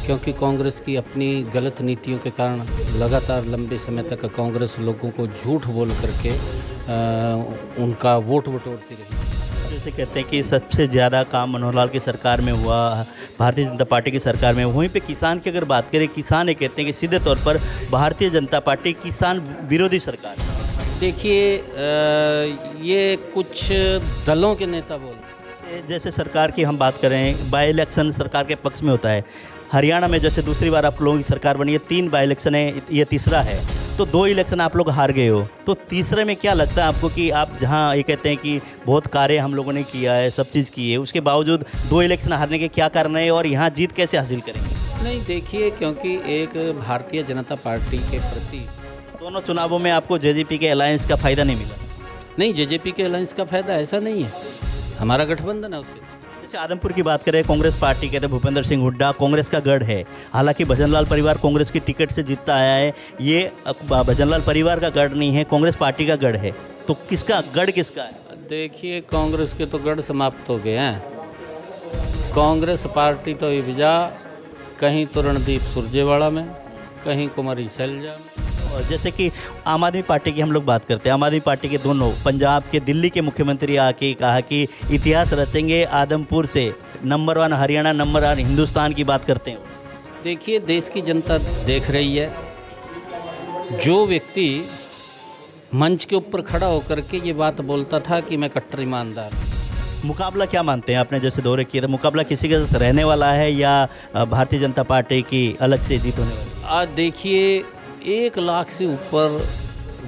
क्योंकि कांग्रेस की अपनी गलत नीतियों के कारण लगातार लंबे समय तक कांग्रेस लोगों को झूठ बोल करके उनका वोट बटोरती रही। जैसे कहते हैं कि सबसे ज़्यादा काम मनोहर लाल की सरकार में हुआ, भारतीय जनता पार्टी की सरकार में। वहीं पे किसान की अगर बात करें, किसान ये कहते हैं कि सीधे तौर पर भारतीय जनता पार्टी किसान विरोधी सरकार है। देखिए ये कुछ दलों के नेता बोल, जैसे सरकार की हम बात करें, बाई इलेक्शन सरकार के पक्ष में होता है। हरियाणा में जैसे दूसरी बार आप लोगों की सरकार बनी है, 3 बाई इलेक्शन है, ये तीसरा है, तो 2 इलेक्शन आप लोग हार गए हो। तो तीसरे में क्या लगता है आपको कि आप जहां ये कहते हैं कि बहुत कार्य हम लोगों ने किया है, सब चीज़ की है, उसके बावजूद 2 इलेक्शन हारने के क्या कारण है और यहाँ जीत कैसे हासिल करेंगे? नहीं देखिए, क्योंकि एक भारतीय जनता पार्टी के प्रति दोनों चुनावों में आपको जेजेपी के अलायंस का फ़ायदा नहीं मिला? नहीं, जेजेपी के अलायंस का फायदा ऐसा नहीं है, हमारा गठबंधन है उसके। जैसे आदमपुर की बात करें, कांग्रेस पार्टी कहते हैं भूपेंद्र सिंह हुड्डा कांग्रेस का गढ़ है। हालांकि भजनलाल परिवार कांग्रेस की टिकट से जीतता आया है, ये भजनलाल परिवार का गढ़ नहीं है, कांग्रेस पार्टी का गढ़ है। तो किसका गढ़ किसका है? देखिए, कांग्रेस के तो गढ़ समाप्त हो गए हैं। कांग्रेस पार्टी तो इब्जा कहीं तो रणदीप सुरजेवाला में, कहीं कुमारी शैलजा में। और जैसे कि आम आदमी पार्टी की हम लोग बात करते हैं, आम आदमी पार्टी के दोनों पंजाब के, दिल्ली के मुख्यमंत्री आके कहा कि इतिहास रचेंगे आदमपुर से, नंबर 1 हरियाणा, नंबर 1 हिंदुस्तान की बात करते हैं। देखिए, देश की जनता देख रही है, जो व्यक्ति मंच के ऊपर खड़ा होकर के ये बात बोलता था कि मैं कट्टर ईमानदार हूं। मुकाबला क्या मानते हैं? आपने जैसे दौरे किए थे, मुकाबला किसी के साथ रहने वाला है या भारतीय जनता पार्टी की अलग से जीत होने वाली है? आज देखिए, 1 लाख से ऊपर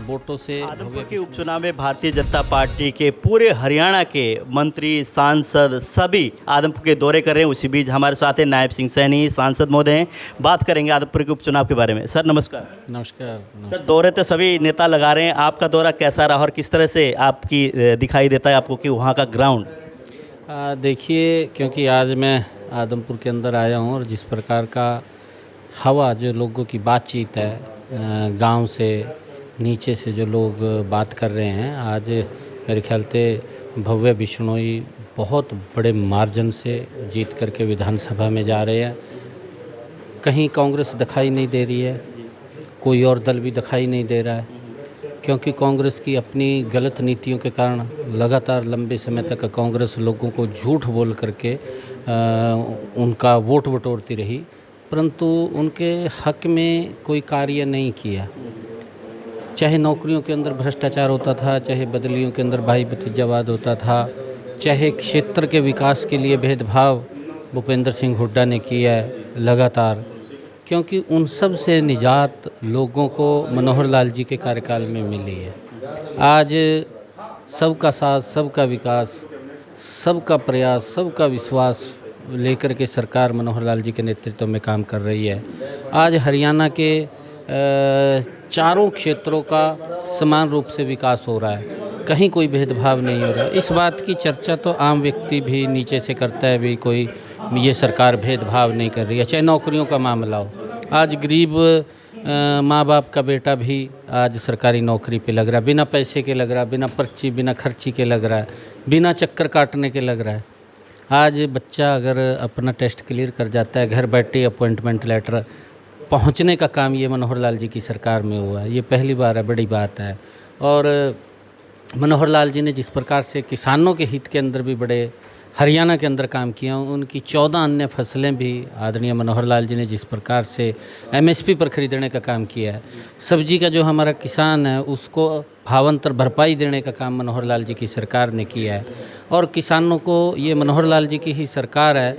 वोटों से आदमपुर के उपचुनाव में भारतीय जनता पार्टी के पूरे हरियाणा के मंत्री, सांसद सभी आदमपुर के दौरे कर रहे हैं। उसी बीच हमारे साथ हैं नायब सिंह सैनी सांसद महोदय हैं। बात करेंगे आदमपुर के उपचुनाव के बारे में। सर नमस्कार। नमस्कार। सर, दौरे तो सभी नेता लगा रहे हैं, आपका दौरा कैसा रहा और किस तरह से आपकी दिखाई देता है आपको कि वहाँ का ग्राउंड? देखिए, क्योंकि आज मैं आदमपुर के अंदर आया हूँ और जिस प्रकार का हवा, जो लोगों की बातचीत है, गांव से नीचे से जो लोग बात कर रहे हैं, आज मेरे ख्याल से भव्य बिश्नोई बहुत बड़े मार्जिन से जीत करके विधानसभा में जा रहे हैं। कहीं कांग्रेस दिखाई नहीं दे रही है, कोई और दल भी दिखाई नहीं दे रहा है, क्योंकि कांग्रेस की अपनी गलत नीतियों के कारण लगातार लंबे समय तक कांग्रेस लोगों को झूठ बोल करके उनका वोट बटोरती रही, परंतु उनके हक में कोई कार्य नहीं किया। चाहे नौकरियों के अंदर भ्रष्टाचार होता था, चाहे बदलियों के अंदर भाई भतीजावाद होता था, चाहे क्षेत्र के विकास के लिए भेदभाव भूपेंद्र सिंह हुड्डा ने किया है लगातार, क्योंकि उन सब से निजात लोगों को मनोहर लाल जी के कार्यकाल में मिली है। आज सबका साथ, सबका विकास, सबका प्रयास, सबका विश्वास लेकर के सरकार मनोहर लाल जी के नेतृत्व में काम कर रही है। आज हरियाणा के चारों क्षेत्रों का समान रूप से विकास हो रहा है, कहीं कोई भेदभाव नहीं हो रहा है। इस बात की चर्चा तो आम व्यक्ति भी नीचे से करता है, भी कोई ये सरकार भेदभाव नहीं कर रही है, चाहे नौकरियों का मामला हो। आज गरीब माँ बाप का बेटा भी आज सरकारी नौकरी पे लग रहा है, बिना पैसे के लग रहा है, बिना पर्ची, बिना खर्ची के लग रहा है, बिना चक्कर काटने के लग रहा है। आज बच्चा अगर अपना टेस्ट क्लियर कर जाता है, घर बैठे अपॉइंटमेंट लेटर पहुंचने का काम ये मनोहर लाल जी की सरकार में हुआ है। ये पहली बार है, बड़ी बात है। और मनोहर लाल जी ने जिस प्रकार से किसानों के हित के अंदर भी बड़े हरियाणा के अंदर काम किया, उनकी 14 अन्य फसलें भी आदरणीय मनोहर लाल जी ने जिस प्रकार से MSP पर खरीदने का काम किया है, सब्जी का जो हमारा किसान है उसको भावांतर भरपाई देने का काम मनोहर लाल जी की सरकार ने किया है। और किसानों को ये मनोहर लाल जी की ही सरकार है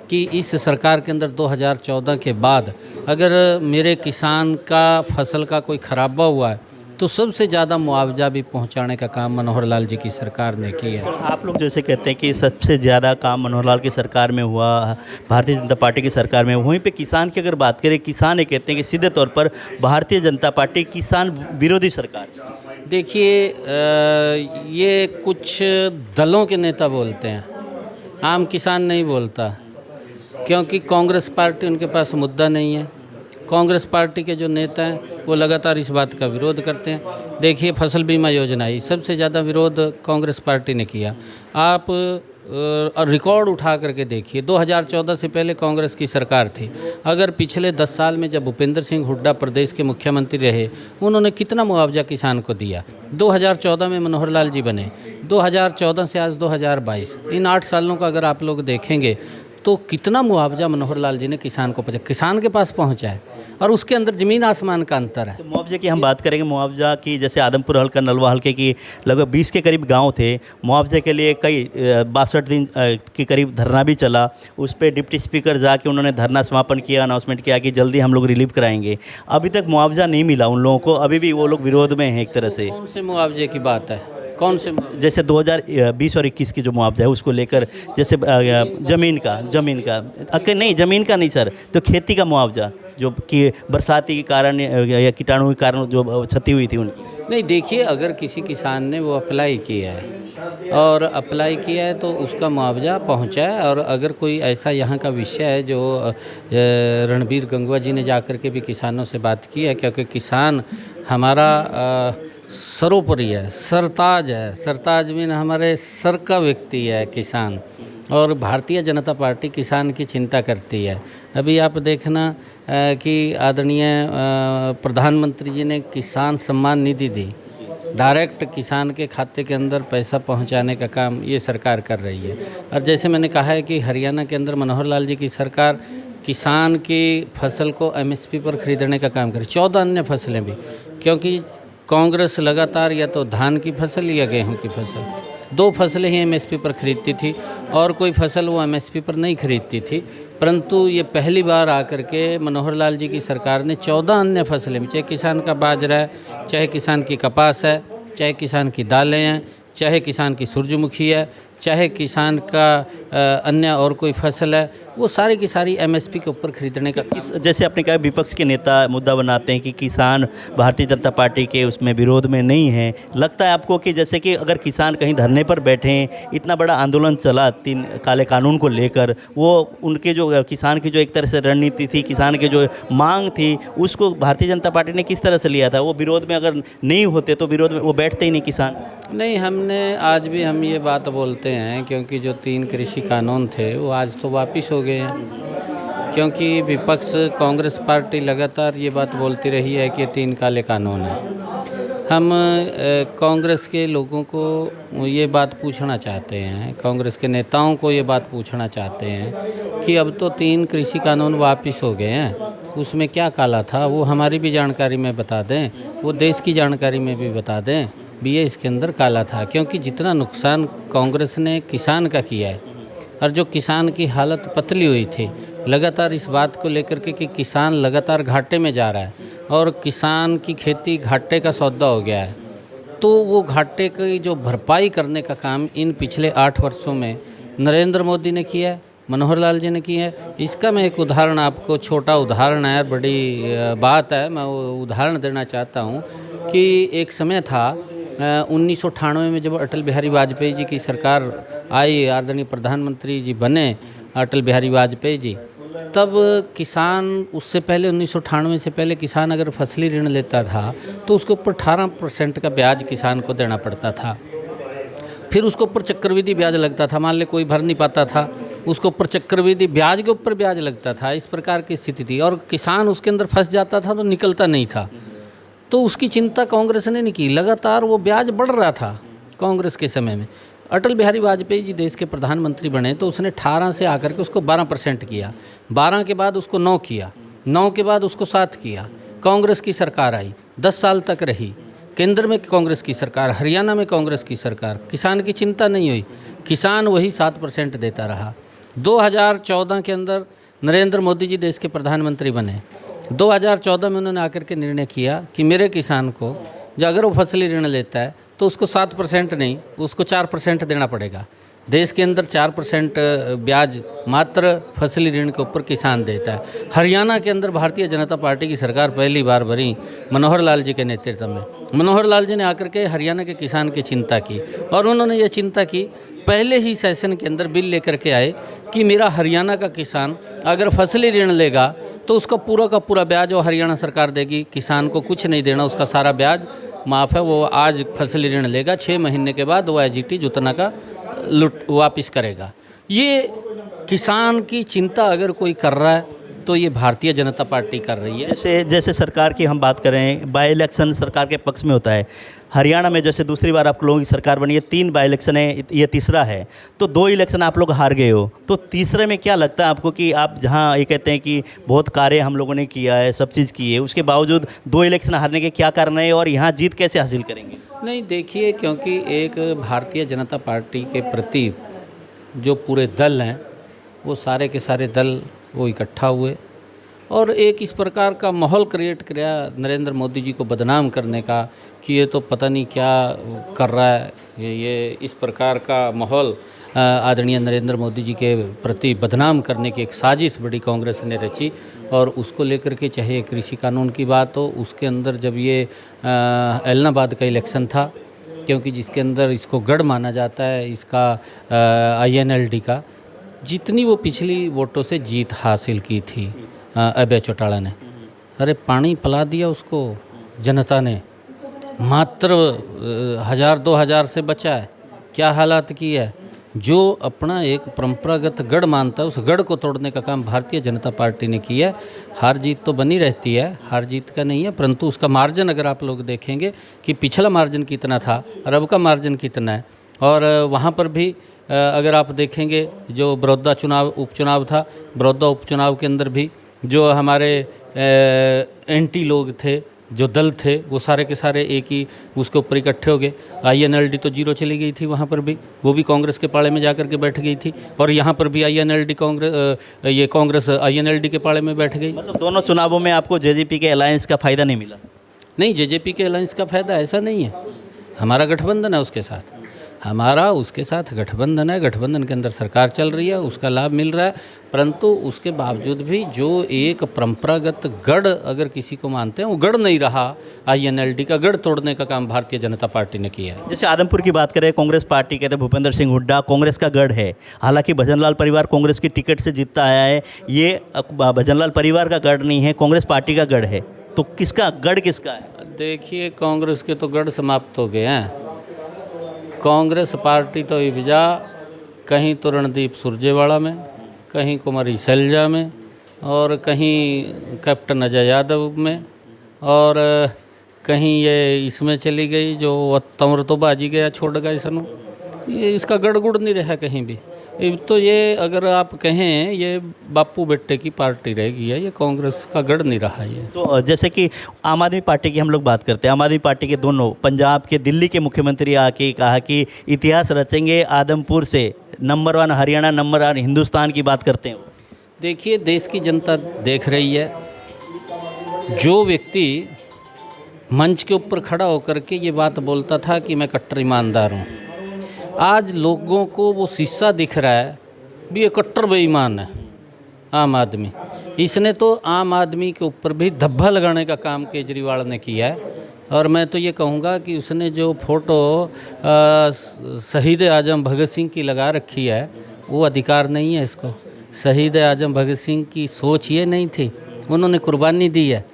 कि इस सरकार के अंदर 2014 के बाद अगर मेरे किसान का फसल का कोई खराबा हुआ है तो सबसे ज़्यादा मुआवजा भी पहुंचाने का काम मनोहर लाल जी की सरकार ने किया है। आप लोग जैसे कहते हैं कि सबसे ज़्यादा काम मनोहर लाल की सरकार में हुआ, भारतीय जनता पार्टी की सरकार में। वहीं पे किसान की अगर बात करें, किसान ये कहते हैं कि सीधे तौर पर भारतीय जनता पार्टी किसान विरोधी सरकार। देखिए, ये कुछ दलों के नेता बोलते हैं, आम किसान नहीं बोलता, क्योंकि कांग्रेस पार्टी उनके पास मुद्दा नहीं है। कांग्रेस पार्टी के जो नेता हैं वो लगातार इस बात का विरोध करते हैं। देखिए, फसल बीमा योजना ही सबसे ज़्यादा विरोध कांग्रेस पार्टी ने किया। आप रिकॉर्ड उठा करके देखिए, 2014 से पहले कांग्रेस की सरकार थी। अगर पिछले 10 साल में जब भूपेंद्र सिंह हुड्डा प्रदेश के मुख्यमंत्री रहे, उन्होंने कितना मुआवजा किसान को दिया। 2014 में मनोहर लाल जी बने, 2014 से आज 2022, इन 8 सालों का अगर आप लोग देखेंगे तो कितना मुआवजा मनोहर लाल जी ने किसान को पहुँचा, किसान के पास पहुँचा है, और उसके अंदर ज़मीन आसमान का अंतर है। तो मुआवजे की हम बात करेंगे, मुआवजा की जैसे आदमपुर हल्का नलवा हल्के की लगभग 20 के करीब गांव थे, मुआवजे के लिए कई 62 दिन के करीब धरना भी चला। उस पर डिप्टी स्पीकर जाके उन्होंने धरना समापन किया, अनाउंसमेंट किया कि जल्दी हम लोग रिलीव कराएंगे। अभी तक मुआवजा नहीं मिला उन लोगों को, अभी भी वो लोग विरोध में हैं एक तरह से। कौन से मुआवजे की बात है, कौन से जैसे 2020 और 21 की जो मुआवजा है उसको लेकर, जैसे ज़मीन का नहीं सर, तो खेती का मुआवजा जो कि बरसाती के कारण या कीटाणु के कारण जो क्षति हुई थी उनकी। नहीं, देखिए, अगर किसी किसान ने वो अप्लाई किया है और अप्लाई किया है तो उसका मुआवजा पहुंचा है। और अगर कोई ऐसा यहाँ का विषय है जो रणबीर गंगवा जी ने जाकर के भी किसानों से बात की है, क्योंकि किसान हमारा सर्वोपरि है, सरताज है। सरताज मीन हमारे सर का व्यक्ति है किसान, और भारतीय जनता पार्टी किसान की चिंता करती है। अभी आप देखना कि आदरणीय प्रधानमंत्री जी ने किसान सम्मान निधि दी, डायरेक्ट किसान के खाते के अंदर पैसा पहुंचाने का काम ये सरकार कर रही है। और जैसे मैंने कहा है कि हरियाणा के अंदर मनोहर लाल जी की सरकार किसान की फसल को एमएसपी पर खरीदने का काम करे, 14 अन्य फसलें भी, क्योंकि कांग्रेस लगातार या तो धान की फसल या गेहूं की फसल, 2 फसलें ही एमएसपी पर खरीदती थी और कोई फसल वो एमएसपी पर नहीं खरीदती थी। परंतु ये पहली बार आकर के मनोहर लाल जी की सरकार ने 14 अन्य फसलें, चाहे किसान का बाजरा है, चाहे किसान की कपास है, चाहे किसान की दालें हैं, चाहे किसान की सूरजमुखी है, चाहे किसान का अन्य और कोई फसल है, वो सारी की सारी एमएसपी के ऊपर खरीदने का। जैसे आपने कहा विपक्ष के नेता मुद्दा बनाते हैं कि किसान भारतीय जनता पार्टी के उसमें विरोध में नहीं है। लगता है आपको कि जैसे कि अगर किसान कहीं धरने पर बैठे हैं, इतना बड़ा आंदोलन चला 3 काले कानून को लेकर, वो उनके जो किसान की जो एक तरह से रणनीति थी, किसान की जो मांग थी, उसको भारतीय जनता पार्टी ने किस तरह से लिया था? वो विरोध में अगर नहीं होते तो विरोध में वो बैठते ही नहीं किसान। नहीं, हमने आज भी हम ये बात बोलते हैं, क्योंकि जो 3 कृषि कानून थे वो आज तो वापस हो गए हैं, क्योंकि विपक्ष कांग्रेस पार्टी लगातार ये बात बोलती रही है कि 3 काले कानून हैं। हम कांग्रेस के लोगों को ये बात पूछना चाहते हैं, कांग्रेस के नेताओं को ये बात पूछना चाहते हैं कि अब तो 3 कृषि कानून वापस हो गए हैं, उसमें क्या काला था वो हमारी भी जानकारी में बता दें, वो देश की जानकारी में भी बता दें भी ये इसके अंदर काला था। क्योंकि जितना नुकसान कांग्रेस ने किसान का किया है, और जो किसान की हालत पतली हुई थी लगातार इस बात को लेकर के कि किसान लगातार घाटे में जा रहा है और किसान की खेती घाटे का सौदा हो गया है, तो वो घाटे की जो भरपाई करने का काम इन पिछले 8 वर्षों में नरेंद्र मोदी ने किया है, मनोहर लाल जी ने किया है। इसका मैं एक उदाहरण आपको, छोटा उदाहरण है, बड़ी बात है, मैं वो उदाहरण देना चाहता हूँ कि एक समय था 1998 में जब अटल बिहारी वाजपेयी जी की सरकार आई, आदरणीय प्रधानमंत्री जी बने अटल बिहारी वाजपेयी जी, तब किसान उससे पहले 1998 से पहले किसान अगर फसली ऋण लेता था तो उसके ऊपर 18% का ब्याज किसान को देना पड़ता था। फिर उसके ऊपर चक्रवृद्धि ब्याज लगता था, मान ले कोई भर नहीं पाता था, उसके ऊपर चक्रवृद्धि ब्याज के ऊपर ब्याज लगता था। इस प्रकार की स्थिति थी और किसान उसके अंदर फंस जाता था तो निकलता नहीं था। तो उसकी चिंता कांग्रेस ने नहीं की, लगातार वो ब्याज बढ़ रहा था कांग्रेस के समय में। अटल बिहारी वाजपेयी जी देश के प्रधानमंत्री बने तो उसने 18 से आकर के उसको 12% किया, 12 के बाद उसको 9 किया, 9 के बाद उसको 7 किया। कांग्रेस की सरकार आई, 10 साल तक रही, केंद्र में कांग्रेस की सरकार, हरियाणा में कांग्रेस की सरकार, किसान की चिंता नहीं हुई, किसान वही 7% देता रहा। 2014 के अंदर नरेंद्र मोदी जी देश के प्रधानमंत्री बने। 2014 में उन्होंने आकर के निर्णय किया कि मेरे किसान को जो अगर वो फसली ऋण लेता है तो उसको 7% नहीं, उसको 4% देना पड़ेगा। देश के अंदर 4% ब्याज मात्र फसली ऋण के ऊपर किसान देता है। हरियाणा के अंदर भारतीय जनता पार्टी की सरकार पहली बार बनी मनोहर लाल जी के नेतृत्व में। मनोहर लाल जी ने आकर के हरियाणा के किसान की चिंता की और उन्होंने ये चिंता की, पहले ही सेशन के अंदर बिल लेकर के आए कि मेरा हरियाणा का किसान अगर फसली ऋण लेगा तो उसका पूरा का पूरा ब्याज वो हरियाणा सरकार देगी, किसान को कुछ नहीं देना, उसका सारा ब्याज माफ़ है। वो आज फसली ऋण लेगा, 6 महीने के बाद वो एजीटी जुतना का लुट वापस करेगा। ये किसान की चिंता अगर कोई कर रहा है तो ये भारतीय जनता पार्टी कर रही है। जैसे जैसे सरकार की हम बात करें, बाई इलेक्शन सरकार के पक्ष में होता है। हरियाणा में जैसे दूसरी बार आप लोगों की सरकार बनी है, 3 बाई इलेक्शन है, ये तीसरा है, तो 2 इलेक्शन आप लोग हार गए हो। तो तीसरे में क्या लगता है आपको कि आप जहां ये कहते हैं कि बहुत कार्य हम लोगों ने किया है, सब चीज़ की है, उसके बावजूद 2 इलेक्शन हारने के क्या कारण है और यहाँ जीत कैसे हासिल करेंगे? नहीं देखिए, क्योंकि एक भारतीय जनता पार्टी के प्रति जो पूरे दल हैं वो सारे के सारे दल वो इकट्ठा हुए और एक इस प्रकार का माहौल क्रिएट किया नरेंद्र मोदी जी को बदनाम करने का कि ये तो पता नहीं क्या कर रहा है। ये इस प्रकार का माहौल आदरणीय नरेंद्र मोदी जी के प्रति बदनाम करने की एक साजिश बड़ी कांग्रेस ने रची और उसको लेकर के चाहे कृषि कानून की बात हो, उसके अंदर जब ये एलनाबाद का इलेक्शन था, क्योंकि जिसके अंदर इसको गढ़ माना जाता है इसका INLD का, जितनी वो पिछली वोटों से जीत हासिल की थी अभय चौटाला ने, अरे पानी पिला दिया उसको जनता ने, मात्र 1000-2000 से बचा है। क्या हालात की है, जो अपना एक परंपरागत गढ़ मानता है उस गढ़ को तोड़ने का काम भारतीय जनता पार्टी ने किया है। हार जीत तो बनी रहती है, हार जीत का नहीं है, परंतु उसका मार्जिन अगर आप लोग देखेंगे कि पिछला मार्जिन कितना था और अब का मार्जिन कितना है, और वहाँ पर भी अगर आप देखेंगे जो बड़ौदा उपचुनाव था, बड़ौदा उपचुनाव के अंदर भी जो हमारे एंटी लोग थे, जो दल थे, वो सारे के सारे एक ही उसके ऊपर इकट्ठे हो गए। INLD तो 0 चली गई थी वहाँ पर भी, वो भी कांग्रेस के पाले में जाकर के बैठ गई थी, और यहाँ पर भी INLD कांग्रेस INLD के पाले में बैठ गई। मतलब दोनों चुनावों में आपको JJP के अलायंस का फ़ायदा नहीं मिला? नहीं, JJP के अलायंस का फ़ायदा ऐसा नहीं है, हमारा गठबंधन है उसके साथ, हमारा उसके साथ गठबंधन है, गठबंधन के अंदर सरकार चल रही है, उसका लाभ मिल रहा है, परंतु उसके बावजूद भी जो एक परंपरागत गढ़ अगर किसी को मानते हैं, वो गढ़ नहीं रहा। INLD का गढ़ तोड़ने का काम भारतीय जनता पार्टी ने किया है। जैसे आदमपुर की बात करें, कांग्रेस पार्टी कहते हैं भूपेंद्र सिंह हुड्डा कांग्रेस का गढ़ है, हालांकि भजनलाल परिवार कांग्रेस की टिकट से जीतता आया है, ये भजनलाल परिवार का गढ़ नहीं है, कांग्रेस पार्टी का गढ़ है। तो किसका गढ़ किसका है? देखिए, कांग्रेस के तो गढ़ समाप्त हो गए हैं। कांग्रेस पार्टी तो इब्जा कहीं तो रणदीप सुरजेवाला में, कहीं कुमारी शैलजा में, और कहीं कैप्टन अजय यादव में, और कहीं ये इसमें चली गई जो तंवर तो बाजी गया छोड़ गया इसनु, ये इसका गड़गुड़ नहीं रहा कहीं भी। तो ये अगर आप कहें ये बापू बेटे की पार्टी रहेगी है, ये कांग्रेस का गढ़ नहीं रहा ये। तो जैसे कि आम आदमी पार्टी की हम लोग बात करते हैं, आम आदमी पार्टी के दोनों पंजाब के दिल्ली के मुख्यमंत्री आके कहा कि इतिहास रचेंगे आदमपुर से, नंबर 1 हरियाणा, नंबर 1 हिंदुस्तान की बात करते हैं। देखिए, देश की जनता देख रही है, जो व्यक्ति मंच के ऊपर खड़ा होकर के ये बात बोलता था कि मैं कट्टर ईमानदार हूँ, आज लोगों को वो शीशा दिख रहा है भी ये कट्टर बेईमान है आम आदमी। इसने तो आम आदमी के ऊपर भी धब्बा लगाने का काम केजरीवाल ने किया है, और मैं तो ये कहूँगा कि उसने जो फ़ोटो शहीद आजम भगत सिंह की लगा रखी है, वो अधिकार नहीं है इसको। शहीद आजम भगत सिंह की सोच ये नहीं थी, उन्होंने कुर्बानी दी है,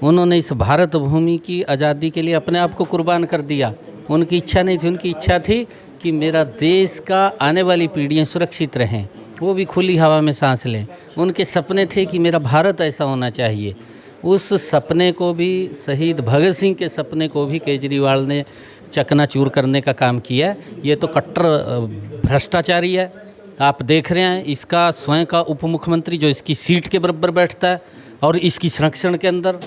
उन्होंने इस भारत भूमि की आज़ादी के लिए अपने आप को कुर्बान कर दिया। उनकी इच्छा नहीं थी, उनकी इच्छा थी कि मेरा देश का आने वाली पीढ़ियाँ सुरक्षित रहें, वो भी खुली हवा में सांस लें। उनके सपने थे कि मेरा भारत ऐसा होना चाहिए। उस सपने को भी, शहीद भगत सिंह के सपने को भी केजरीवाल ने चकनाचूर करने का काम किया। ये तो कट्टर भ्रष्टाचारी है। आप देख रहे हैं, इसका स्वयं का उप मुख्यमंत्री जो इसकी सीट के बराबर बैठता है और इसकी संरक्षण के अंदर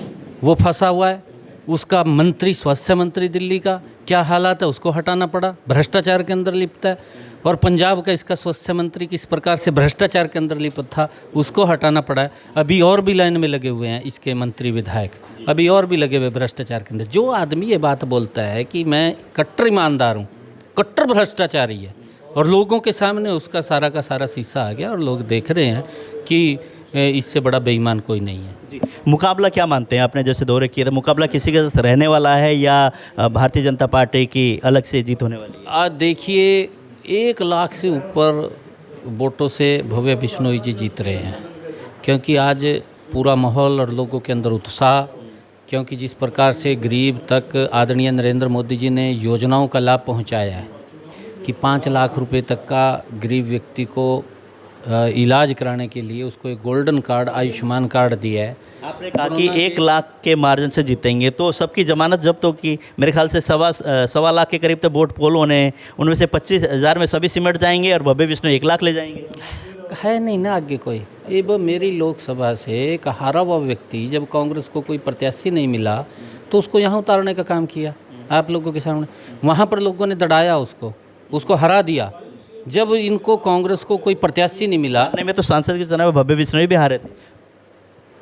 वो फंसा हुआ है। उसका मंत्री, स्वास्थ्य मंत्री दिल्ली का क्या हालात है, उसको हटाना पड़ा, भ्रष्टाचार के अंदर लिप्त है। और पंजाब का इसका स्वास्थ्य मंत्री किस प्रकार से भ्रष्टाचार के अंदर लिप्त था, उसको हटाना पड़ा है। अभी और भी लाइन में लगे हुए हैं इसके मंत्री विधायक, अभी और भी लगे हुए भ्रष्टाचार के अंदर। जो आदमी ये बात बोलता है कि मैं कट्टर ईमानदार हूँ, कट्टर भ्रष्टाचारी है, और लोगों के सामने उसका सारा का सारा शीशा आ गया और लोग देख रहे हैं कि इससे बड़ा बेईमान कोई नहीं है। जी, मुकाबला क्या मानते हैं? आपने जैसे दौरे किए, तो मुकाबला किसी के साथ रहने वाला है या भारतीय जनता पार्टी की अलग से जीत होने वाली है? आज देखिए, 1 लाख से ऊपर वोटों से भव्य बिश्नोई जी जीत रहे हैं, क्योंकि आज पूरा माहौल और लोगों के अंदर उत्साह, क्योंकि जिस प्रकार से गरीब तक आदरणीय नरेंद्र मोदी जी ने योजनाओं का लाभ पहुंचाया है, कि 5 लाख रुपए तक का गरीब व्यक्ति को इलाज कराने के लिए उसको एक गोल्डन कार्ड, आयुष्मान कार्ड दिया है। आपने कहा कि 1 लाख के मार्जिन से जीतेंगे, तो सबकी जमानत जब्त होगी। मेरे ख्याल से सवा लाख के करीब तो वोट पोल होने हैं, उनमें से 25,000 में सभी सिमट जाएंगे और भव्य विष्णु 1 लाख ले जाएंगे। है नहीं ना आगे कोई। ये वो मेरी लोकसभा से एक हारा हुआ व्यक्ति, जब कांग्रेस को कोई प्रत्याशी नहीं मिला तो उसको यहाँ उतारने का काम किया आप लोगों के सामने। वहाँ पर लोगों ने दड़ाया उसको हरा दिया। जब इनको कांग्रेस को कोई प्रत्याशी नहीं मिला, नहीं, मैं तो सांसद के चुनाव में भव्य विष्णु भी हारे थे।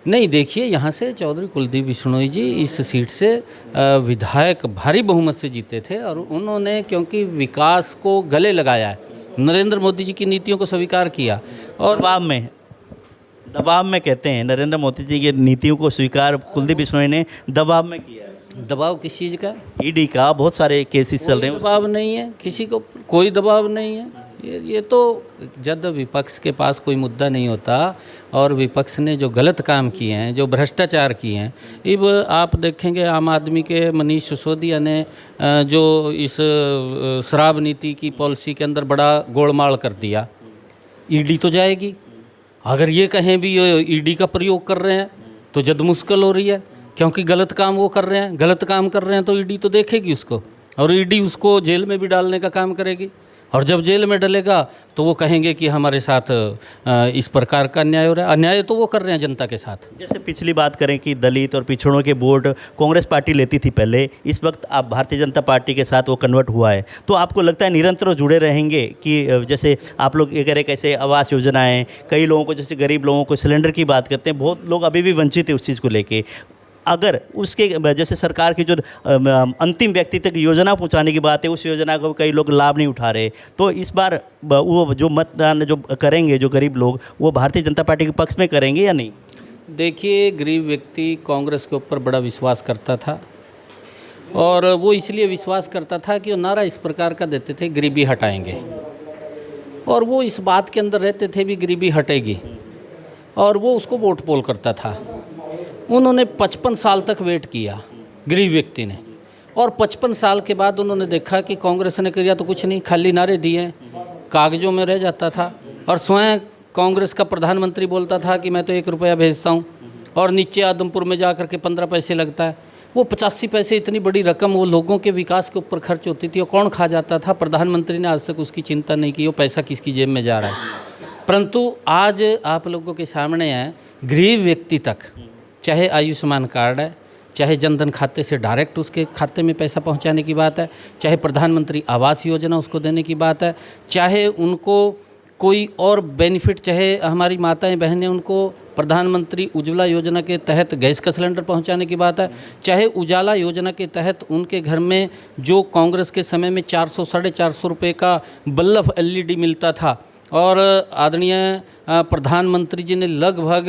नहीं देखिए, यहाँ से चौधरी कुलदीप बिश्नोई जी इस सीट से विधायक भारी बहुमत से जीते थे और उन्होंने क्योंकि विकास को गले लगाया है, नरेंद्र मोदी जी की नीतियों को स्वीकार किया और दबाव में कहते हैं नरेंद्र मोदी जी की नीतियों को स्वीकार कुलदीप बिश्नोई ने दबाव में किया है। दबाव किस चीज़ का? ईडी का बहुत सारे केसेस चल रहे हैं। दबाव नहीं है, किसी को कोई दबाव नहीं है। ये तो जब विपक्ष के पास कोई मुद्दा नहीं होता और विपक्ष ने जो गलत काम किए हैं, जो भ्रष्टाचार किए हैं, अब आप देखेंगे आम आदमी के मनीष सिसोदिया ने जो इस शराब नीति की पॉलिसी के अंदर बड़ा गोलमाल कर दिया। ईडी तो जाएगी, अगर ये कहें भी ये ईडी का प्रयोग कर रहे हैं तो जद मुश्किल हो रही है, क्योंकि गलत काम वो कर रहे हैं, गलत काम कर रहे हैं तो ईडी तो देखेगी उसको और ईडी उसको जेल में भी डालने का काम करेगी। और जब जेल में डलेगा तो वो कहेंगे कि हमारे साथ इस प्रकार का अन्याय हो रहा है। अन्याय तो वो कर रहे हैं जनता के साथ। जैसे पिछली बात करें कि दलित और पिछड़ों के वोट कांग्रेस पार्टी लेती थी पहले, इस वक्त आप भारतीय जनता पार्टी के साथ वो कन्वर्ट हुआ है, तो आपको लगता है निरंतर जुड़े रहेंगे कि जैसे आप लोग ये कह रहे कैसे आवास योजनाएँ, कई लोगों को जैसे गरीब लोगों को सिलेंडर की बात करते हैं, बहुत लोग अभी भी वंचित है उस चीज़ को लेके। अगर उसके जैसे सरकार की जो अंतिम व्यक्ति तक योजना पहुंचाने की बात है, उस योजना को कई लोग लाभ नहीं उठा रहे, तो इस बार वो जो मतदान जो करेंगे जो गरीब लोग, वो भारतीय जनता पार्टी के पक्ष में करेंगे या नहीं? देखिए, गरीब व्यक्ति कांग्रेस के ऊपर बड़ा विश्वास करता था और वो इसलिए विश्वास करता था कि वो नारा इस प्रकार का देते थे, गरीबी हटाएंगे, और वो इस बात के अंदर रहते थे भी गरीबी हटेगी, और वो उसको वोट पोल करता था। उन्होंने 55 साल तक वेट किया गरीब व्यक्ति ने, और 55 साल के बाद उन्होंने देखा कि कांग्रेस ने किया तो कुछ नहीं, खाली नारे दिए, कागजों में रह जाता था। और स्वयं कांग्रेस का प्रधानमंत्री बोलता था कि मैं तो 1 रुपया भेजता हूँ और नीचे आदमपुर में जा कर के 15 पैसे लगता है। वो 85 पैसे, इतनी बड़ी रकम वो लोगों के विकास के ऊपर खर्च होती थी और कौन खा जाता था? प्रधानमंत्री ने आज तक उसकी चिंता नहीं की, वो पैसा किसकी जेब में जा रहा है। परंतु आज आप लोगों के सामने है, गरीब व्यक्ति तक, चाहे आयुष्मान कार्ड है, चाहे जनधन खाते से डायरेक्ट उसके खाते में पैसा पहुंचाने की बात है, चाहे प्रधानमंत्री आवास योजना उसको देने की बात है, चाहे उनको कोई और बेनिफिट, चाहे हमारी माताएं बहनें उनको प्रधानमंत्री उज्ज्वला योजना के तहत गैस का सिलेंडर पहुंचाने की बात है, चाहे उजाला योजना के तहत उनके घर में जो कांग्रेस के समय में 400 साढ़े 400 रुपये का बल्ब LED मिलता था, और आदरणीय प्रधानमंत्री जी ने लगभग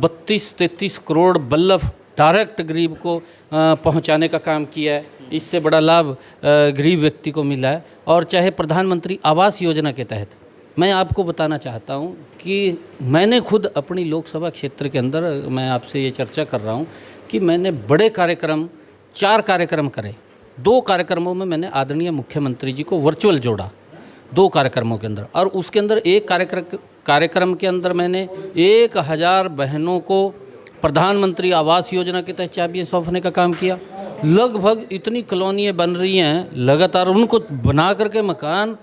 32-33 करोड़ बल्ब डायरेक्ट गरीब को पहुंचाने का काम किया है। इससे बड़ा लाभ गरीब व्यक्ति को मिला है। और चाहे प्रधानमंत्री आवास योजना के तहत, मैं आपको बताना चाहता हूं कि मैंने खुद अपनी लोकसभा क्षेत्र के अंदर, मैं आपसे ये चर्चा कर रहा हूं कि मैंने बड़े कार्यक्रम 4 कार्यक्रम करे। 2 कार्यक्रमों में मैंने आदरणीय मुख्यमंत्री जी को वर्चुअल जोड़ा, 2 कार्यक्रमों के अंदर, और उसके अंदर एक कार्यक्रम के अंदर मैंने 1000 बहनों को प्रधानमंत्री आवास योजना के तहत चाबियाँ सौंपने का काम किया। लगभग इतनी कॉलोनियाँ बन रही हैं लगातार, उनको बना करके मकान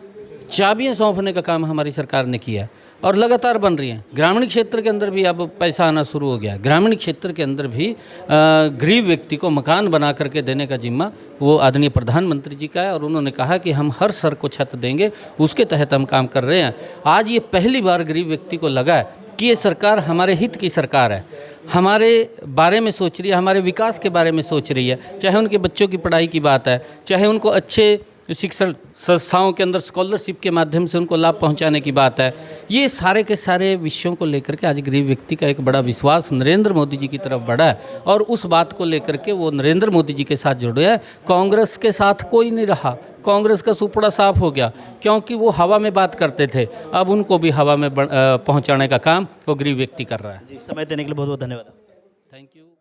चाबियाँ सौंपने का काम हमारी सरकार ने किया और लगातार बन रही हैं। ग्रामीण क्षेत्र के अंदर भी अब पैसा आना शुरू हो गया। ग्रामीण क्षेत्र के अंदर भी गरीब व्यक्ति को मकान बना करके देने का जिम्मा वो आदरणीय प्रधानमंत्री जी का है, और उन्होंने कहा कि हम हर सर को छत देंगे, उसके तहत हम काम कर रहे हैं। आज ये पहली बार गरीब व्यक्ति को लगा है कि ये सरकार हमारे हित की सरकार है, हमारे बारे में सोच रही है, हमारे विकास के बारे में सोच रही है। चाहे उनके बच्चों की पढ़ाई की बात है, चाहे उनको अच्छे शिक्षण संस्थाओं के अंदर स्कॉलरशिप के माध्यम से उनको लाभ पहुंचाने की बात है। ये सारे के सारे विषयों को लेकर के आज गरीब व्यक्ति का एक बड़ा विश्वास नरेंद्र मोदी जी की तरफ बढ़ा है, और उस बात को लेकर के वो नरेंद्र मोदी जी के साथ जुड़े हैं। कांग्रेस के साथ कोई नहीं रहा, कांग्रेस का सुपड़ा साफ हो गया, क्योंकि वो हवा में बात करते थे, अब उनको भी हवा में पहुँचाने का काम वो गरीब व्यक्ति कर रहा है। जी, समय देने के लिए बहुत बहुत धन्यवाद। Thank you.